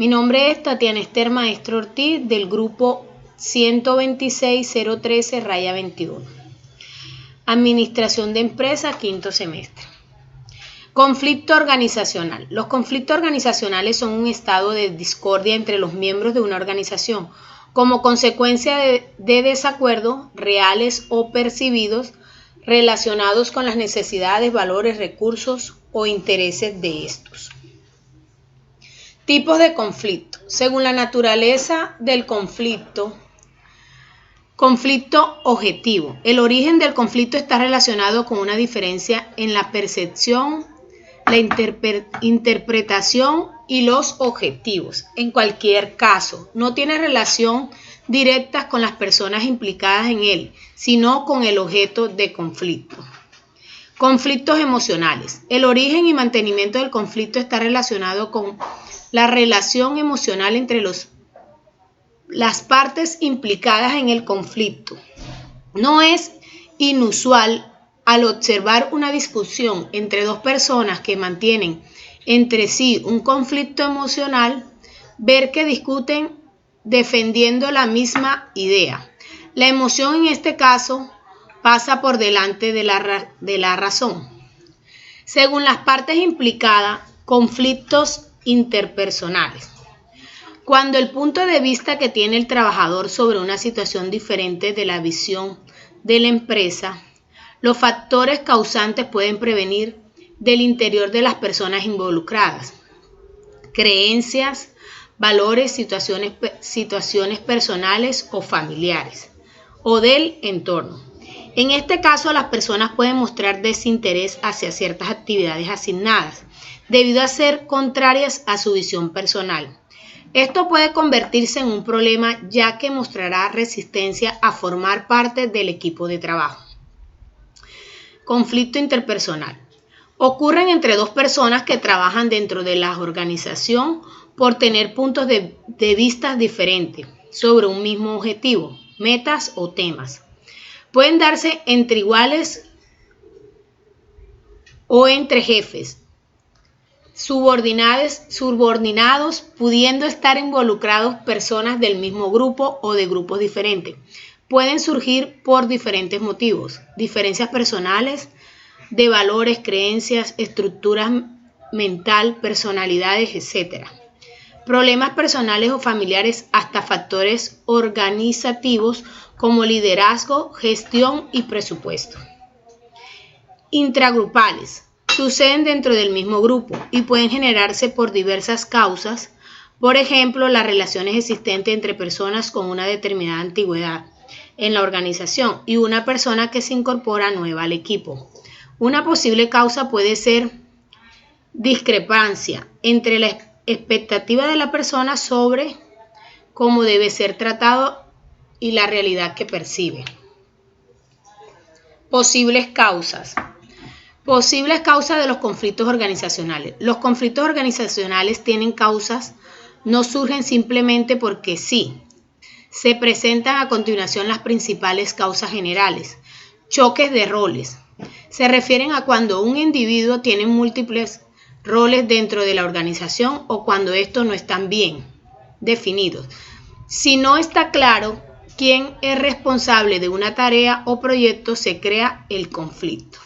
Mi nombre es Tatiana Esther Maestro Ortiz del grupo 126.013-21. Administración de empresas, quinto semestre. Conflicto organizacional. Los conflictos organizacionales son un estado de discordia entre los miembros de una organización como consecuencia de desacuerdos reales o percibidos relacionados con las necesidades, valores, recursos o intereses de estos. Tipos de conflicto. Según la naturaleza del conflicto, conflicto objetivo. El origen del conflicto está relacionado con una diferencia en la percepción, la interpretación y los objetivos. En cualquier caso, no tiene relación directa con las personas implicadas en él, sino con el objeto de conflicto. Conflictos emocionales. El origen y mantenimiento del conflicto está relacionado con la relación emocional entre las partes implicadas en el conflicto. No es inusual al observar una discusión entre dos personas que mantienen entre sí un conflicto emocional, ver que discuten defendiendo la misma idea. La emoción en este caso pasa por delante de la razón. Según las partes implicadas, conflictos interpersonales. Cuando el punto de vista que tiene el trabajador sobre una situación diferente de la visión de la empresa, los factores causantes pueden provenir del interior de las personas involucradas. Creencias, valores, situaciones personales o familiares, o del entorno. En este caso, las personas pueden mostrar desinterés hacia ciertas actividades asignadas, debido a ser contrarias a su visión personal. Esto puede convertirse en un problema, ya que mostrará resistencia a formar parte del equipo de trabajo. Conflicto interpersonal. Ocurren entre dos personas que trabajan dentro de la organización por tener puntos de vista diferentes sobre un mismo objetivo, metas o temas. Pueden darse entre iguales o entre jefes, subordinados, pudiendo estar involucrados personas del mismo grupo o de grupos diferentes. Pueden surgir por diferentes motivos, diferencias personales, de valores, creencias, estructuras mental, personalidades, etc. Problemas personales o familiares, hasta factores organizativos como liderazgo, gestión y presupuesto. Intragrupales. Suceden dentro del mismo grupo y pueden generarse por diversas causas, por ejemplo, las relaciones existentes entre personas con una determinada antigüedad en la organización y una persona que se incorpora nueva al equipo. Una posible causa puede ser discrepancia entre la expectativa de la persona sobre cómo debe ser tratado y la realidad que percibe. Posibles causas. Posibles causas de los conflictos organizacionales. Los conflictos organizacionales tienen causas, no surgen simplemente porque sí. Se presentan a continuación las principales causas generales. Choques de roles. Se refieren a cuando un individuo tiene múltiples roles dentro de la organización o cuando estos no están bien definidos. Si no está claro quién es responsable de una tarea o proyecto, se crea el conflicto.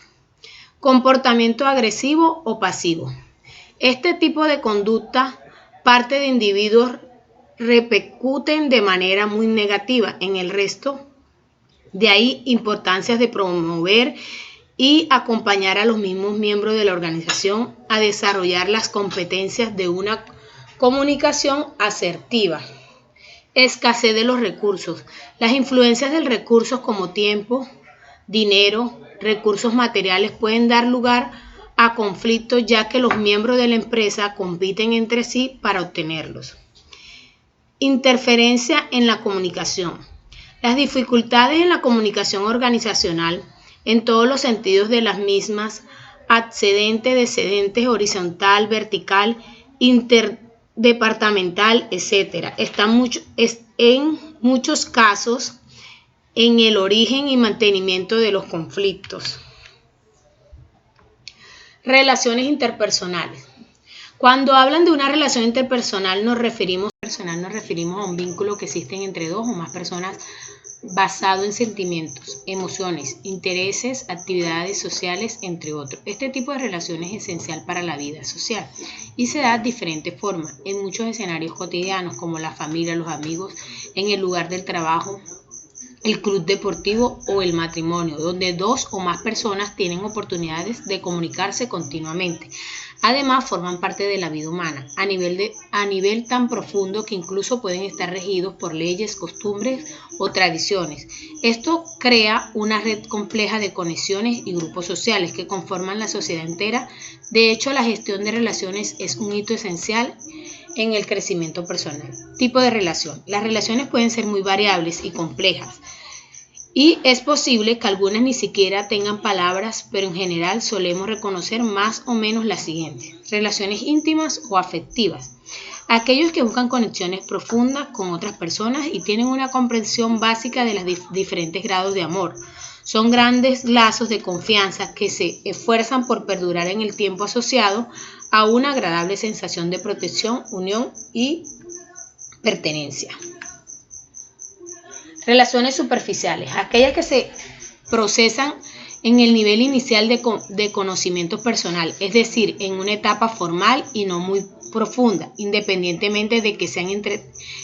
Comportamiento agresivo o pasivo. Este tipo de conducta parte de individuos repercuten de manera muy negativa en el resto. De ahí importancia de promover y acompañar a los mismos miembros de la organización a desarrollar las competencias de una comunicación asertiva. Escasez de los recursos. Las influencias del recursos como tiempo, dinero, recursos materiales pueden dar lugar a conflictos, ya que los miembros de la empresa compiten entre sí para obtenerlos. Interferencia en la comunicación. Las dificultades en la comunicación organizacional, en todos los sentidos de las mismas, ascendente, descendente, horizontal, vertical, interdepartamental, etc., están en muchos casos en el origen y mantenimiento de los conflictos. Relaciones interpersonales. Cuando hablan de una relación interpersonal nos referimos a un vínculo que existe entre dos o más personas basado en sentimientos, emociones, intereses, actividades sociales, entre otros. Este tipo de relación es esencial para la vida social y se da de diferentes formas en muchos escenarios cotidianos como la familia, los amigos, en el lugar del trabajo, el club deportivo o el matrimonio, donde dos o más personas tienen oportunidades de comunicarse continuamente. Además, forman parte de la vida humana, a nivel tan profundo que incluso pueden estar regidos por leyes, costumbres o tradiciones. Esto crea una red compleja de conexiones y grupos sociales que conforman la sociedad entera. De hecho, la gestión de relaciones es un hito esencial en el crecimiento personal. Tipo de relación. Las relaciones pueden ser muy variables y complejas. Y es posible que algunas ni siquiera tengan palabras, pero en general solemos reconocer más o menos las siguientes: relaciones íntimas o afectivas. Aquellos que buscan conexiones profundas con otras personas y tienen una comprensión básica de los diferentes grados de amor. Son grandes lazos de confianza que se esfuerzan por perdurar en el tiempo asociado a una agradable sensación de protección, unión y pertenencia. Relaciones superficiales, aquellas que se procesan en el nivel inicial de conocimiento personal, es decir, en una etapa formal y no muy profunda, independientemente de que sean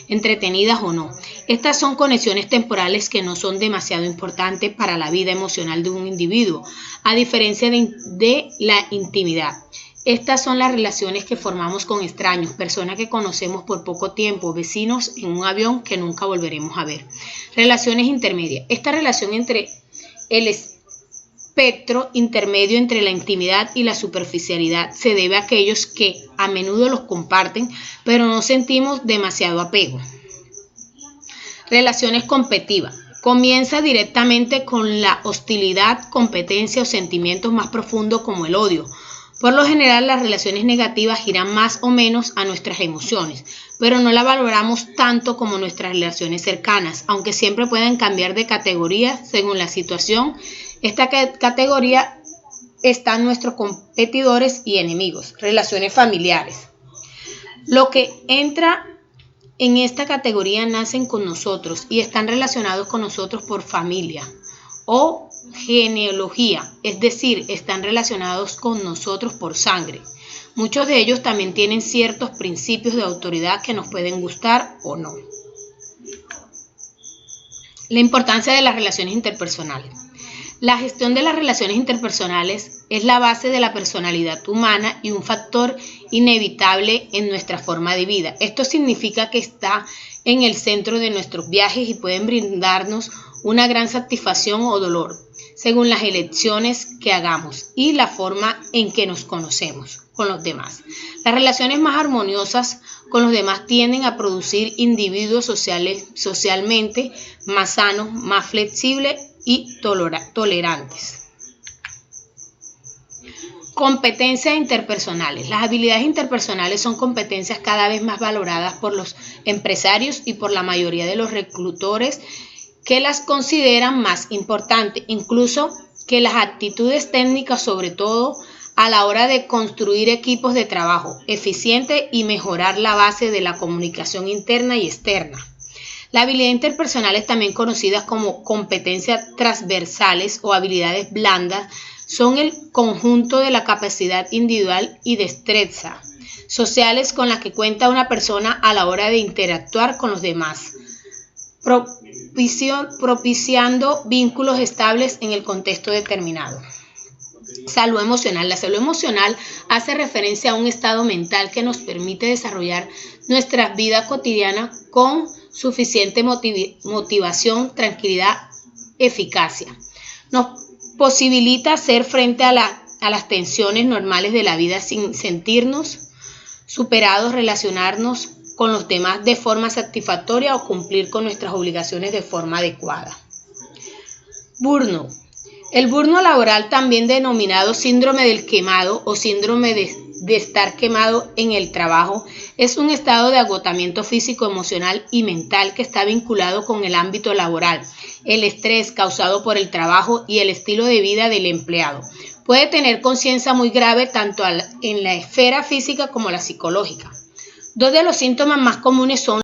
entretenidas o no. Estas son conexiones temporales que no son demasiado importantes para la vida emocional de un individuo, a diferencia de la intimidad. Estas son las relaciones que formamos con extraños, personas que conocemos por poco tiempo, vecinos en un avión que nunca volveremos a ver. Relaciones intermedias. Esta relación entre el espectro intermedio entre la intimidad y la superficialidad se debe a aquellos que a menudo los comparten, pero no sentimos demasiado apego. Relaciones competitivas. Comienza directamente con la hostilidad, competencia o sentimientos más profundos como el odio. Por lo general, las relaciones negativas giran más o menos a nuestras emociones, pero no las valoramos tanto como nuestras relaciones cercanas, aunque siempre pueden cambiar de categoría según la situación. Esta categoría están nuestros competidores y enemigos. Relaciones familiares. Lo que entra en esta categoría nacen con nosotros y están relacionados con nosotros por familia o genealogía, es decir, están relacionados con nosotros por sangre. Muchos de ellos también tienen ciertos principios de autoridad que nos pueden gustar o no. La importancia de las relaciones interpersonales. La gestión de las relaciones interpersonales es la base de la personalidad humana y un factor inevitable en nuestra forma de vida. Esto significa que está en el centro de nuestros viajes y pueden brindarnos una gran satisfacción o dolor, según las elecciones que hagamos y la forma en que nos conocemos con los demás. Las relaciones más armoniosas con los demás tienden a producir individuos socialmente más sanos, más flexibles y tolerantes. Competencias interpersonales. Las habilidades interpersonales son competencias cada vez más valoradas por los empresarios y por la mayoría de los reclutadores, que las consideran más importantes, incluso que las actitudes técnicas, sobre todo a la hora de construir equipos de trabajo eficientes y mejorar la base de la comunicación interna y externa. La habilidad interpersonal es también conocida como competencias transversales o habilidades blandas. Son el conjunto de la capacidad individual y destreza sociales con las que cuenta una persona a la hora de interactuar con los demás, propiciando vínculos estables en el contexto determinado. Salud emocional. La salud emocional hace referencia a un estado mental que nos permite desarrollar nuestra vida cotidiana con suficiente motivación, tranquilidad, eficacia. Nos posibilita hacer frente a las tensiones normales de la vida sin sentirnos superados, relacionarnos con los demás de forma satisfactoria o cumplir con nuestras obligaciones de forma adecuada. Burnout. El burnout laboral, también denominado síndrome del quemado o síndrome de estar quemado en el trabajo, es un estado de agotamiento físico, emocional y mental que está vinculado con el ámbito laboral, el estrés causado por el trabajo y el estilo de vida del empleado. Puede tener conciencia muy grave tanto en la esfera física como la psicológica. Dos de los síntomas más comunes son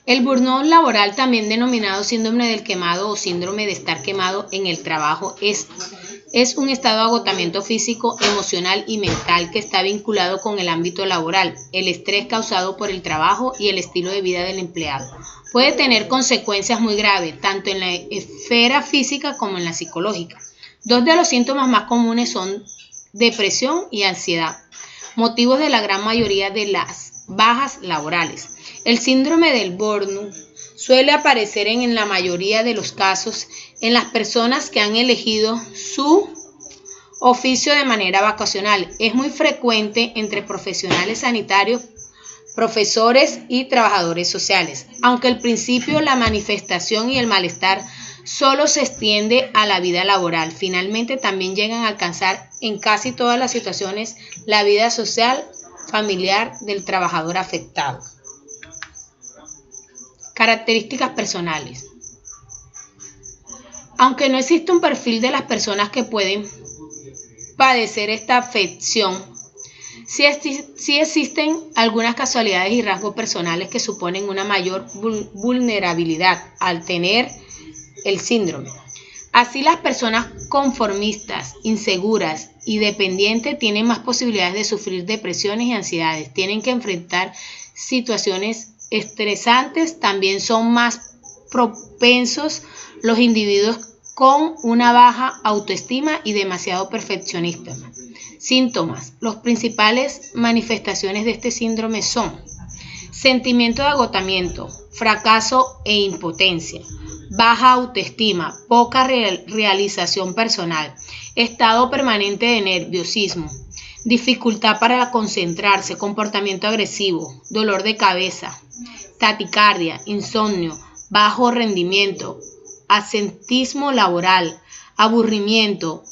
el burnout laboral, también denominado síndrome del quemado o síndrome de estar quemado en el trabajo. Es un estado de agotamiento físico, emocional y mental que está vinculado con el ámbito laboral, el estrés causado por el trabajo y el estilo de vida del empleado. Puede tener consecuencias muy graves, tanto en la esfera física como en la psicológica. Dos de los síntomas más comunes son depresión y ansiedad, motivos de la gran mayoría de las bajas laborales. El síndrome del burnout suele aparecer en la mayoría de los casos en las personas que han elegido su oficio de manera vacacional. Es muy frecuente entre profesionales sanitarios, profesores y trabajadores sociales. Aunque al principio la manifestación y el malestar solo se extiende a la vida laboral, finalmente también llegan a alcanzar en casi todas las situaciones la vida social, familiar del trabajador afectado. Características personales. Aunque no existe un perfil de las personas que pueden padecer esta afección, sí existen algunas casualidades y rasgos personales que suponen una mayor vulnerabilidad al tener el síndrome. Así, las personas conformistas, inseguras y dependientes tienen más posibilidades de sufrir depresiones y ansiedades, tienen que enfrentar situaciones estresantes, también son más propensos los individuos con una baja autoestima y demasiado perfeccionistas. Síntomas. Las principales manifestaciones de este síndrome son sentimiento de agotamiento, fracaso e impotencia, baja autoestima, poca realización personal, estado permanente de nerviosismo, dificultad para concentrarse, comportamiento agresivo, dolor de cabeza, taquicardia, insomnio, bajo rendimiento, absentismo laboral, aburrimiento,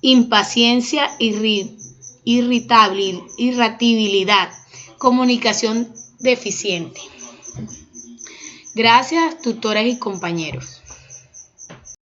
impaciencia, irritabilidad, comunicación deficiente. Gracias, tutoras y compañeros.